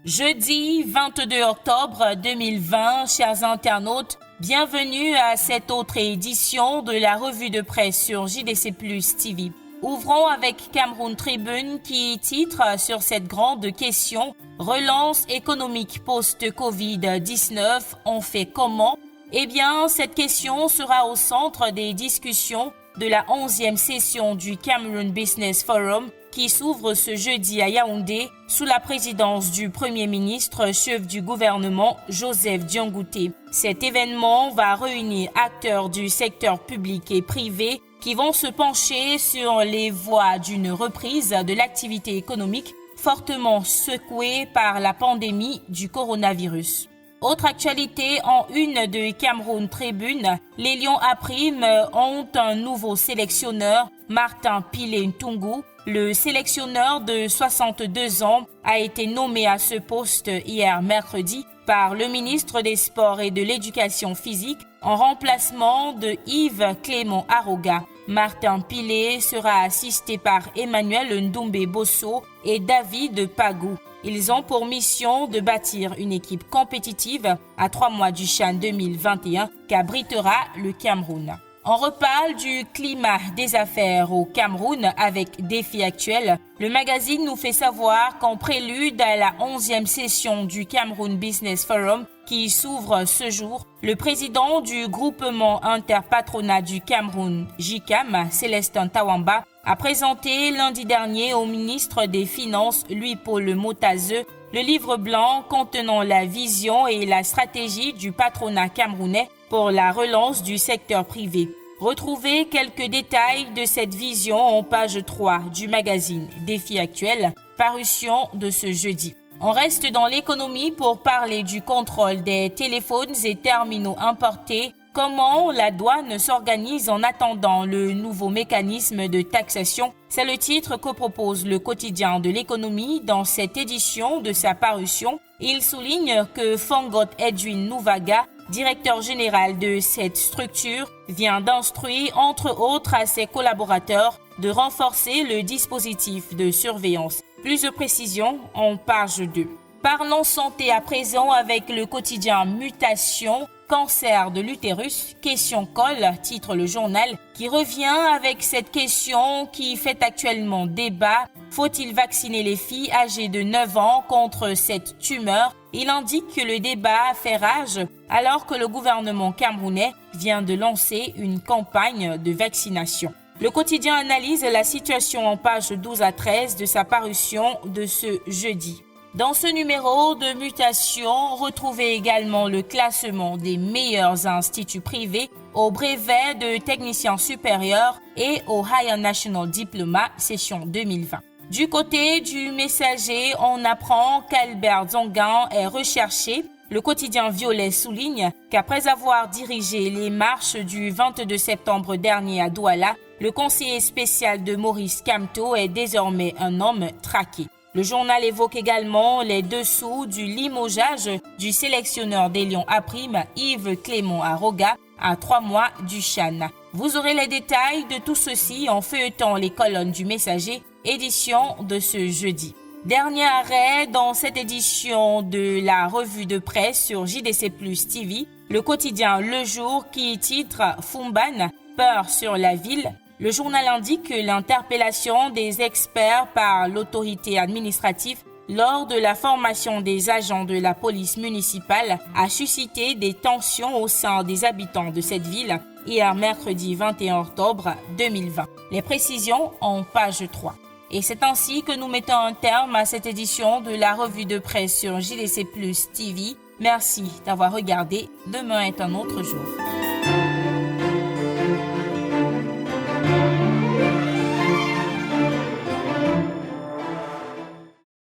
Jeudi 22 octobre 2020, chers internautes, bienvenue à cette autre édition de la revue de presse sur JDC Plus TV. Ouvrons avec Cameroun Tribune qui titre sur cette grande question « Relance économique post-Covid-19, on fait comment ?» Eh bien, cette question sera au centre des discussions de la 11e session du Cameroun Business Forum qui s'ouvre ce jeudi à Yaoundé sous la présidence du Premier ministre, chef du gouvernement Joseph Diangoutè. Cet événement va réunir acteurs du secteur public et privé qui vont se pencher sur les voies d'une reprise de l'activité économique fortement secouée par la pandémie du coronavirus. Autre actualité en une de Cameroun Tribune, les Lions à prime ont un nouveau sélectionneur, Martin Pilé-Ntungu. Le sélectionneur de 62 ans a été nommé à ce poste hier mercredi par le ministre des Sports et de l'Éducation physique en remplacement de Yves Clément Aroga. Martin Pilé sera assisté par Emmanuel Ndoumbe Bosso et David Pagou. Ils ont pour mission de bâtir une équipe compétitive à 3 mois du CHAN 2021 qu'abritera le Cameroun. On reparle du climat des affaires au Cameroun avec Défi Actuel. Le magazine nous fait savoir qu'en prélude à la 11e session du Cameroun Business Forum qui s'ouvre ce jour, le président du groupement interpatronat du Cameroun, JICAM, Célestin Tawamba, a présenté lundi dernier au ministre des Finances, Louis-Paul Motazeux, le livre blanc contenant la vision et la stratégie du patronat camerounais pour la relance du secteur privé. Retrouvez quelques détails de cette vision en page 3 du magazine Défi Actuel, parution de ce jeudi. On reste dans l'économie pour parler du contrôle des téléphones et terminaux importés. Comment la douane s'organise en attendant le nouveau mécanisme de taxation? C'est le titre que propose le quotidien de l'économie dans cette édition de sa parution. Il souligne que Fangot Edwin Nouvaga, directeur général de cette structure, vient d'instruire entre autres à ses collaborateurs de renforcer le dispositif de surveillance. Plus de précisions en page 2. Parlons santé à présent avec le quotidien Mutation. Cancer de l'utérus, question colle, titre le journal, qui revient avec cette question qui fait actuellement débat. Faut-il vacciner les filles âgées de 9 ans contre cette tumeur? Il indique que le débat fait rage alors que le gouvernement camerounais vient de lancer une campagne de vaccination. Le quotidien analyse la situation en pages 12 à 13 de sa parution de ce jeudi. Dans ce numéro de Mutation, retrouvez également le classement des meilleurs instituts privés au brevet de technicien supérieur et au Higher National Diploma session 2020. Du côté du Messager, on apprend qu'Albert Zongan est recherché. Le quotidien Violet souligne qu'après avoir dirigé les marches du 22 septembre dernier à Douala, le conseiller spécial de Maurice Kamto est désormais un homme traqué. Le journal évoque également les dessous du limogeage du sélectionneur des Lions à prime, Yves Clément Aroga, à 3 mois du CHAN. Vous aurez les détails de tout ceci en feuilletant les colonnes du Messager, édition de ce jeudi. Dernier arrêt dans cette édition de la revue de presse sur JDC Plus TV, le quotidien Le Jour qui titre Fumban, peur sur la ville. Le journal indique que l'interpellation des experts par l'autorité administrative lors de la formation des agents de la police municipale a suscité des tensions au sein des habitants de cette ville hier mercredi 21 octobre 2020. Les précisions en page 3. Et c'est ainsi que nous mettons un terme à cette édition de la revue de presse sur JDC Plus TV. Merci d'avoir regardé. Demain est un autre jour.